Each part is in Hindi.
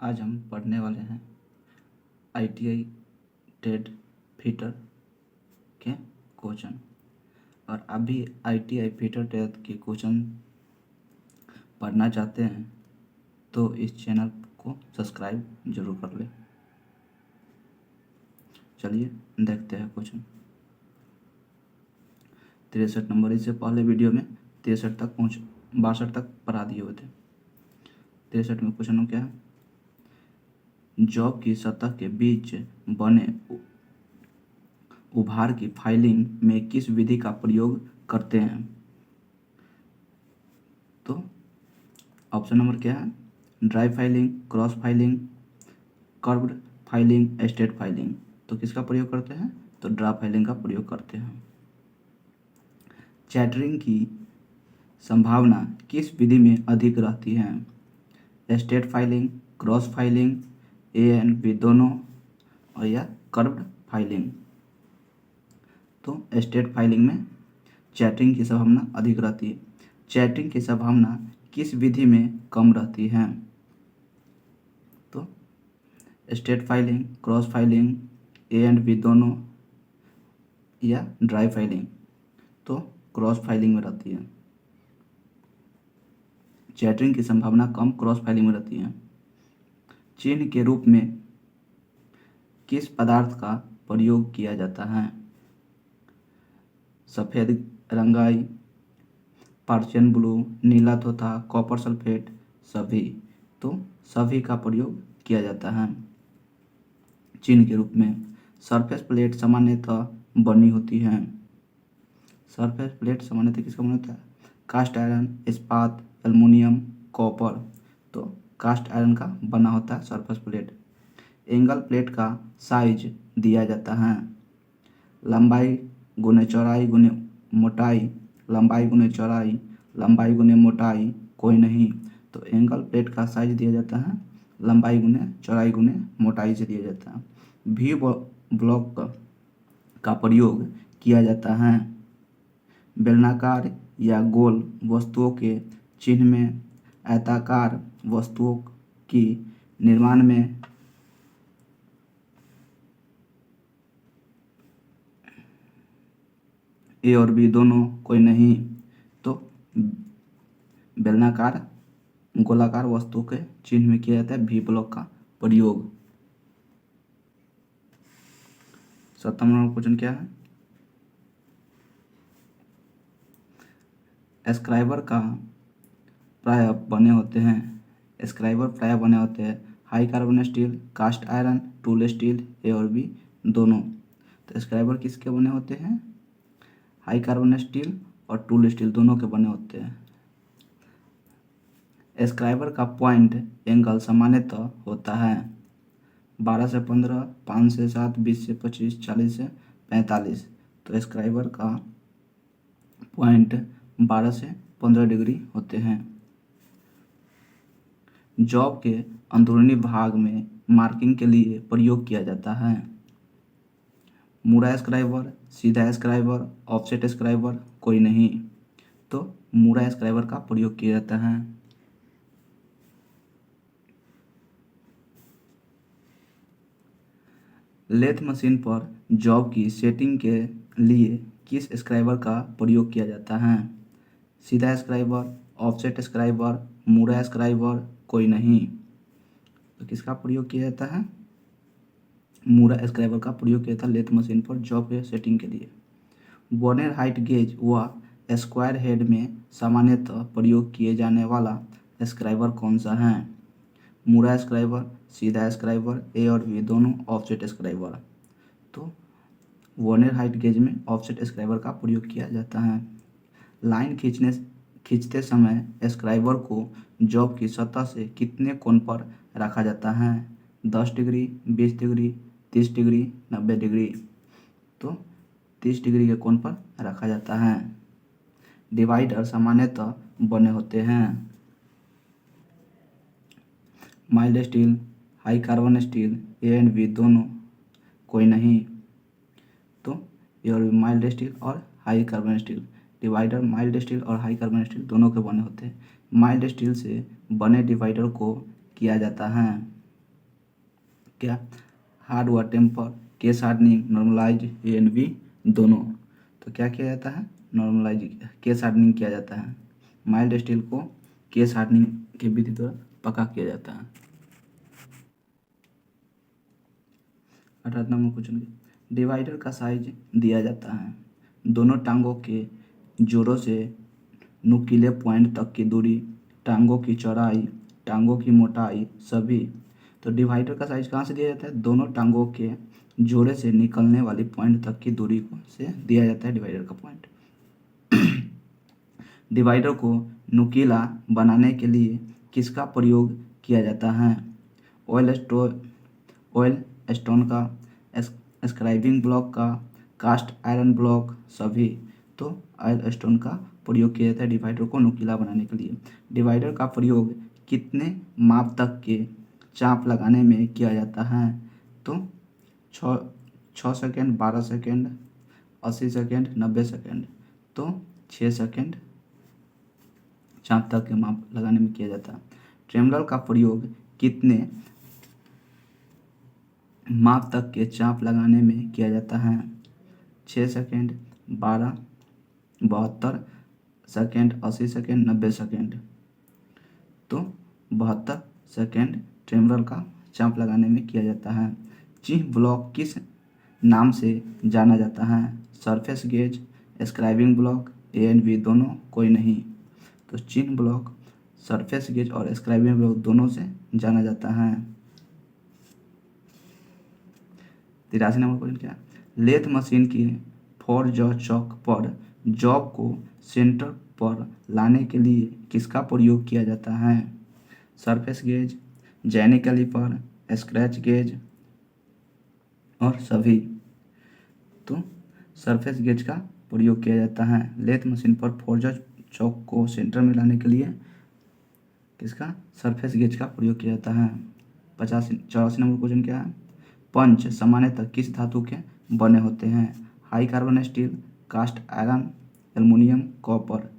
आज हम पढ़ने वाले हैं ITI टेट फिटर के क्वेश्चन। और आप भी ITI फिटर टेट के क्वेश्चन पढ़ना चाहते हैं तो इस चैनल को सब्सक्राइब जरूर कर लें। चलिए देखते हैं क्वेश्चन। 63 नंबर, इससे पहले वीडियो में 63 तक 62 तक पढ़ा दिए हुए थे। 63 में क्वेश्चन क्या है? जॉब की सतह के बीच बने उभार की फाइलिंग में किस विधि का प्रयोग करते हैं? तो ऑप्शन नंबर क्या है? Dry filing, cross filing, curved filing, straight filing. तो किसका प्रयोग करते हैं? तो ड्रा फाइलिंग का प्रयोग करते हैं। चैटरिंग की संभावना किस विधि में अधिक रहती है? Straight filing, cross filing, A and B दोनों, और या कर्व्ड फाइलिंग। तो स्ट्रेट फाइलिंग में चैटरिंग की संभावना अधिक रहती है। चैटरिंग की संभावना किस विधि में कम रहती है? तो straight filing, cross filing, A and B दोनों, या ड्राई फाइलिंग। तो क्रॉस फाइलिंग में रहती है। चैटरिंग की संभावना कम क्रॉस फाइलिंग में रहती है। चिन्ह के रूप में किस पदार्थ का प्रयोग किया जाता है? सफ़ेद रंगाई, पर्शियन ब्लू, नीला तोता, कॉपर सल्फेट, सभी। तो सभी का प्रयोग किया जाता है चिन्ह के रूप में। सरफेस प्लेट सामान्यतः बनी होती है। सरफेस प्लेट सामान्यतः किसका बना होता है? कास्ट आयरन, इस्पात, एल्युमिनियम, कॉपर। तो कास्ट आयरन का बना होता है सरफेस प्लेट। एंगल प्लेट का साइज दिया जाता है। लंबाई गुने चौड़ाई गुने मोटाई, लंबाई गुने चौड़ाई, लंबाई गुने मोटाई, कोई नहीं। तो एंगल प्लेट का साइज दिया जाता है लंबाई गुने चौड़ाई गुने मोटाई से दिया जाता है। वी ब्लॉक का प्रयोग किया जाता है बेलनाकार या गोल वस्तुओं के चिन्ह में, आयताकार वस्तुओं की निर्माण में, ए और बी दोनों, कोई नहीं। तो बेलनाकार गोलाकार वस्तुओं के चिन्ह में किया जाता है वी ब्लॉक का प्रयोग। 7वां नंबर क्वेश्चन क्या है? स्क्राइबर का प्राय बने होते हैं। स्क्राइबर प्राय बने होते हैं high carbon steel, cast iron, tool steel, A और बी दोनों। तो स्क्राइबर किसके बने होते हैं? हाई कार्बन स्टील और टूल स्टील दोनों के बने होते हैं। स्क्राइबर का पॉइंट एंगल सामान्यतः होता है 12 से 15, 5 से 7, 20 से 25, 40 से 45। तो स्क्राइबर का पॉइंट 12 से 15 डिग्री होते हैं। जॉब के अंदरूनी भाग में मार्किंग के लिए प्रयोग किया जाता है मुड़ा स्क्राइबर, सीधा स्क्राइबर, ऑफसेट स्क्राइबर, कोई नहीं। तो मुड़ा स्क्राइबर का प्रयोग किया जाता है। लेथ मशीन पर जॉब की सेटिंग के लिए किस स्क्राइबर का प्रयोग किया जाता है? सीधा स्क्राइबर, ऑफसेट स्क्राइबर, मुड़ा स्क्राइबर, कोई नहीं। तो किसका प्रयोग किया जाता है? मुड़ा स्क्राइबर का प्रयोग किया जाता है लेथ मशीन पर जॉब के सेटिंग के लिए। बोनेर हाइट गेज व स्क्वायर हेड में सामान्यतः प्रयोग किए जाने वाला स्क्राइबर कौन सा है? मुड़ा स्क्राइबर, सीधा स्क्राइबर, ए और बी दोनों, ऑफसेट स्क्राइबर। तो वॉर्नियर हाइट गेज में ऑफसेट स्क्राइबर का प्रयोग किया जाता है। लाइन खींचते समय स्क्राइबर को जॉब की सतह से कितने कोण पर रखा जाता है? 10 डिग्री, 20 डिग्री, 30 डिग्री, 90 डिग्री। तो 30 डिग्री के कोण पर रखा जाता है। डिवाइडर सामान्यतः बने होते हैं mild steel, high carbon steel, A and B दोनों, कोई नहीं। तो ए और बी माइल्ड स्टील और high carbon steel. Divider mild steel और हाई कार्बन स्टील दोनों के बने होते हैं। माइल्ड स्टील से बने डिवाइडर को किया जाता है क्या? हार्ड व temper, case hardening, normalise, A and B दोनों। तो क्या किया जाता है? नॉर्मलाइज, केस हार्डनिंग किया जाता है। माइल्ड स्टील को केस हार्डनिंग की विधि द्वारा पक्का किया जाता है। 18 नंबर क्वेश्चन, डिवाइडर का साइज दिया जाता है। दोनों टांगों के जोड़ों से नुकीले पॉइंट तक की दूरी, टांगों की चौड़ाई, टांगों की मोटाई सभी। तो डिवाइडर का साइज कहाँ से दिया जाता है? दोनों टांगों के जोड़े से निकलने वाली पॉइंट तक की दूरी को से दिया जाता है डिवाइडर का पॉइंट। डिवाइडर को नुकीला बनाने के लिए किसका प्रयोग किया जाता है? ऑयल स्टोन का, स्क्राइबिंग ब्लॉक का, कास्ट आयरन ब्लॉक सभी। तो ऑयल स्टोन का प्रयोग किया जाता है डिवाइडर को नुकीला बनाने के लिए। डिवाइडर का प्रयोग कितने माप तक के चाप लगाने में किया जाता है? तो 6 सेकेंड, 12 सेकेंड, 80 सेकेंड, 90 सेकेंड। तो 6 सेकेंड चाप तक के माप लगाने में किया जाता है। ट्रेमलर का प्रयोग कितने माप तक के चाप लगाने में किया जाता है? 6 सेकेंड, 12, 72 सेकेंड, 80 सेकेंड, 90 सेकेंड। तो 72 सेकेंड ट्रेमलर का चाप लगाने में किया जाता है। चिन्ह ब्लॉक किस नाम से जाना जाता है? Surface gauge, scribing block, A and B दोनों कोई नहीं। तो चिन्ह ब्लॉक सरफेस गेज और स्क्राइबिंग ब्लॉक दोनों से जाना जाता है। 83 नंबर क्वेश्चन क्या है? लेथ मशीन की फोर जॉ चौक पर जॉब को सेंटर पर लाने के लिए किसका प्रयोग किया जाता है? Surface gauge, jenny caliper, scratch gauge और सभी। तो सरफेस गेज का प्रयोग किया जाता है लेथ मशीन पर फोर्जर चौक को सेंटर में लाने के लिए। किसका? सरफेस गेज का प्रयोग किया जाता है। 84 नंबर क्वेश्चन क्या है? पंच सामान्यतः किस धातु के बने होते हैं? High carbon steel, cast iron, aluminium, copper.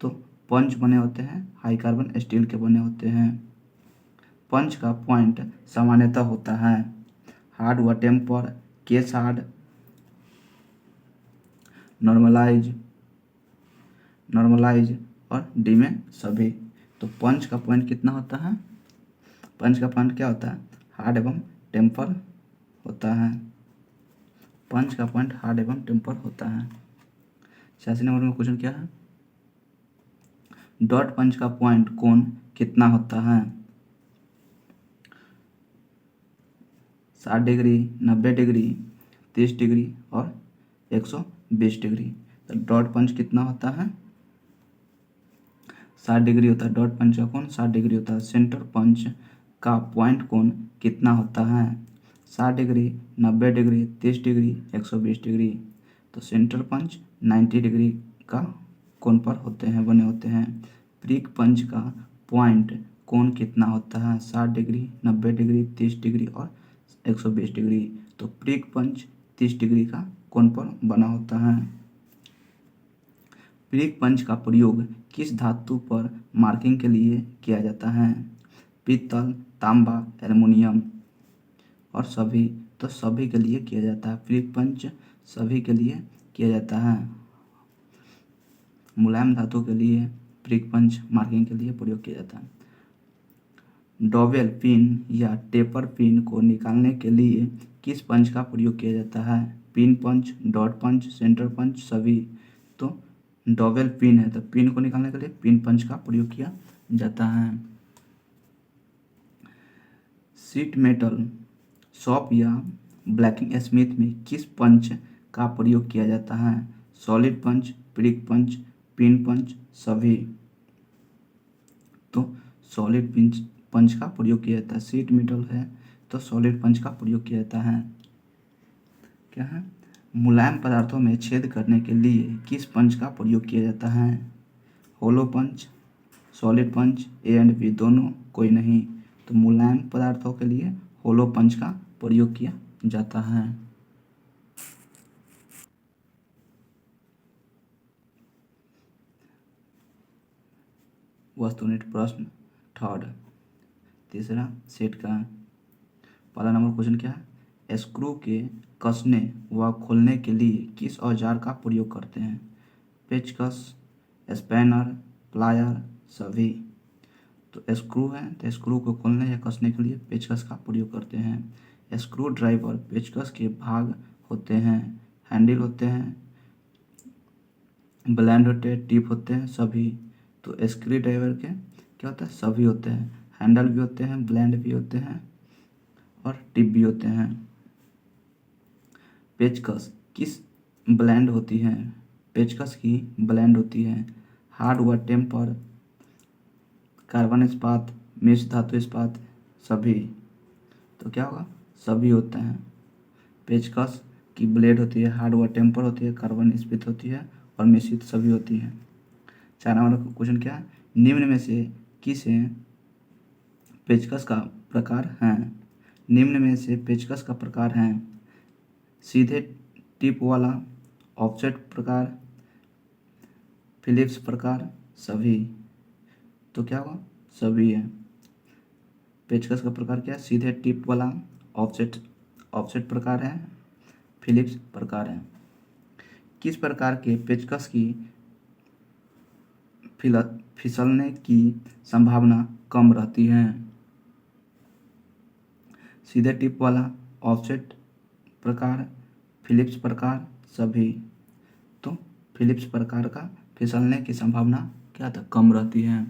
तो पंच बने होते हैं हाई कार्बन स्टील के बने होते हैं। पंच का पॉइंट सामान्यतः होता है हार्ड व टेम्पर, केस हार्ड, नॉर्मलाइज और डी में सभी। तो पंच का पॉइंट कितना होता है? पंच का पॉइंट क्या होता है? हार्ड एवं टेम्पर होता है। पंच का पॉइंट हार्ड एवं टेम्पर होता है। 86 नंबर में क्वेश्चन क्या है? डॉट पंच का पॉइंट कोण कितना होता है? 60 डिग्री, 90 डिग्री, 30 डिग्री और 120 डिग्री। तो डॉट पंच कितना होता है? 60 डिग्री होता है डॉट पंच का कोण, 60 डिग्री होता है। सेंटर पंच का पॉइंट कोण कितना होता है? 60 डिग्री, 90 डिग्री, 30 डिग्री, 120 डिग्री। तो सेंटर पंच 90 डिग्री का कोण पर होते हैं, बने होते हैं। प्रिक पंच का पॉइंट कोण कितना होता है? 60 डिग्री, 90 डिग्री, 30 डिग्री और 120 डिग्री। तो प्रिक पंच 30 डिग्री का कोण पर बना होता है। प्रिक पंच का प्रयोग किस धातु पर मार्किंग के लिए किया जाता है? पीतल, तांबा, एल्युमिनियम और सभी। तो सभी के लिए किया जाता है। प्रिक पंच सभी के लिए किया जाता है। मुलायम धातु के लिए प्रिक पंच मार्किंग के लिए प्रयोग किया जाता है। डॉवेल पिन या टेपर पिन को निकालने के लिए किस पंच का प्रयोग किया जाता है? पिन पंच, डॉट पंच, सेंटर पंच सभी। तो डॉवेल पिन है तो पिन को निकालने के लिए पिन पंच का प्रयोग किया जाता है। शीट मेटल शॉप या ब्लैकिंग स्मिथ में किस पंच का प्रयोग किया जाता है? सॉलिड पंच, प्रिक पंच, पिन पंच सभी। तो सॉलिड पिंच पंच का प्रयोग किया जाता है। शीट मेटल है तो सॉलिड पंच का प्रयोग किया जाता है। क्या है? मुलायम पदार्थों में छेद करने के लिए किस पंच का प्रयोग किया जाता है? Hollow punch, solid punch, A and B दोनों कोई नहीं। तो मुलायम पदार्थों के लिए होलो पंच का प्रयोग किया जाता है। वस्तुनिष्ठ प्रश्न थर्ड, तीसरा सेट का पहला नंबर क्वेश्चन क्या है, स्क्रू के कसने व खोलने के लिए किस औजार का प्रयोग करते हैं? पेचकस, स्पैनर, प्लायर, सभी। तो स्क्रू है तो स्क्रू को खोलने या कसने के लिए पेचकस का प्रयोग करते हैं। स्क्रू ड्राइवर पेचकस के भाग होते हैं, हैंडल होते हैं, ब्लेंड होते हैं, टिप होते हैं, सभी। तो स्क्रू ड्राइवर के क्या होता है, सभी होते हैं, हैंडल भी होते हैं, ब्लेंड भी होते हैं और टिप भी होते हैं। पेचकस किस ब्लेंड होती है? पेचकस की ब्लेंड होती है हार्ड व टेम्पर, कार्बन इस्पात, मिश्र धातु इस्पात, सभी। तो क्या होगा, सभी होते हैं। पेचकस की ब्लेड होती है, हार्ड व टेम्पर होती है, कार्बन इस्पात होती है और मिश्रित सभी होती है। 4 नंबर क्वेश्चन क्या है, निम्न में से किसे पेचकस का प्रकार है? निम्न में से पेचकस का प्रकार है सीधे टिप वाला, ऑफसेट प्रकार, फिलिप्स प्रकार, सभी। तो क्या होगा, सभी है। पेचकस का प्रकार क्या है, सीधे टिप वाला, ऑफसेट प्रकार है, फिलिप्स प्रकार है। किस प्रकार के पेचकस की फिसलने की संभावना कम रहती है? सीधे टिप वाला, ऑफसेट प्रकार, फिलिप्स प्रकार, सभी। तो फिलिप्स प्रकार का फिसलने की संभावना क्या था, कम रहती है।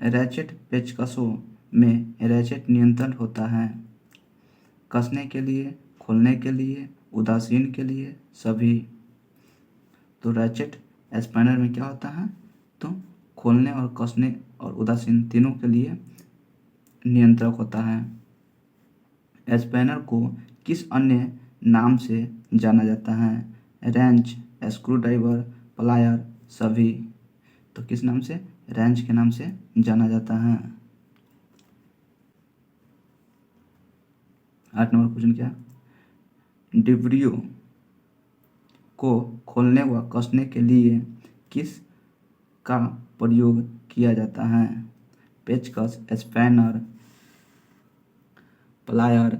रैचेट पेचकसों में रैचेट नियंत्रण होता है, कसने के लिए, खोलने के लिए, उदासीन के लिए, सभी। तो रैचेट स्पैनर में क्या होता है, तो खोलने और कसने और उदासीन तीनों के लिए नियंत्रक होता है। स्पैनर को किस अन्य नाम से जाना जाता है? रेंच, स्क्रू ड्राइवर, प्लायर, सभी। तो किस नाम से, रेंच के नाम से जाना जाता है। 8 नंबर क्वेश्चन क्या, डिब्रियो को खोलने व कसने के लिए किस का प्रयोग किया जाता है? पेचकस, स्पैनर, प्लायर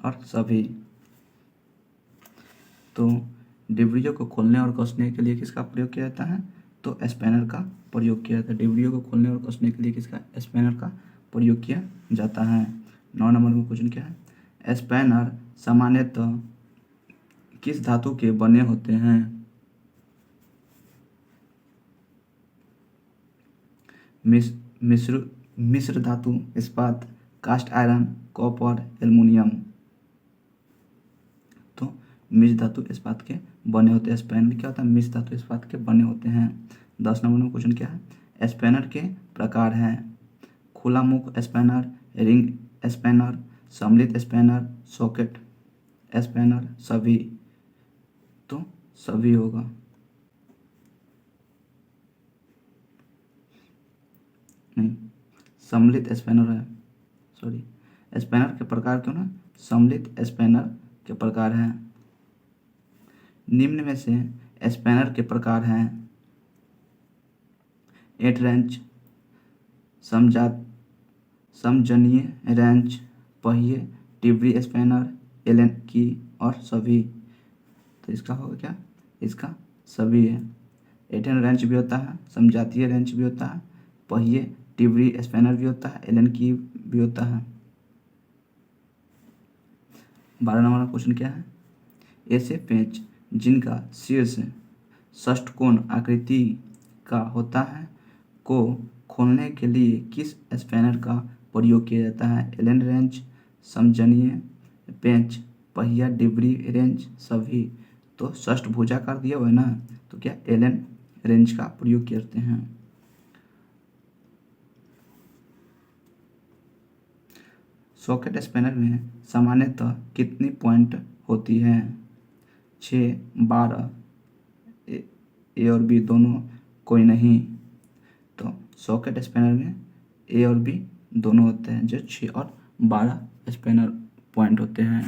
और सभी। तो डिब्रियो को खोलने और कसने के लिए किसका प्रयोग किया जाता है, तो स्पैनर का प्रयोग किया जाता है। डिब्रियो को खोलने और कसने के लिए किसका, स्पैनर का प्रयोग किया जाता है। 9 नंबर में क्वेश्चन क्या है, स्पैनर सामान्यतः किस धातु के बने होते हैं? मिश्र धातु इस्पात, कास्ट आयरन, कॉपर, एल्युमिनियम। तो मिश्र धातु इस्पात के बने होते हैं। स्पैनर क्या होता है, मिश्र धातु इस्पात के बने होते हैं। 10 नंबर में क्वेश्चन क्या है, स्पैनर के प्रकार हैं खुला मुख स्पैनर, रिंग स्पैनर, सम्मिलित स्पैनर, सॉकेट स्पैनर, सभी। तो सभी होगा। नहीं, सम्मिलित स्पैनर है, सॉरी। स्पैनर के प्रकार क्यों ना, सम्मिलित स्पैनर के प्रकार हैं। निम्न में से स्पैनर के प्रकार हैं 8 रेंच, समजनीय रेंच, पहिए, टिब्री स्पैनर, एलन की और सभी। तो इसका होगा क्या, इसका सभी है। 18 रेंच भी होता है, समजातीय रेंच भी होता है, पहिए टिब्री स्पैनर भी होता है, एलन की भी होता है। 12 नंबर का क्वेश्चन क्या है, ऐसे पेंच जिनका शीर्ष षष्ठकोण आकृति का होता है को खोलने के लिए किस स्पैनर का प्रयोग किया जाता है? एलन रेंच, समजनीय पेंच, पहिया डिब्री रेंच, सभी। तो षष्ठभुजाकार दिया हुआ है ना, तो क्या एलन रेंच का प्रयोग करते हैं। सॉकेट स्पैनर में सामान्यतः कितनी पॉइंट होती है? 6, 12, ए और बी दोनों, कोई नहीं। तो सॉकेट स्पैनर में ए और बी दोनों होते हैं, जो 6 और 12 स्पैनर पॉइंट होते हैं।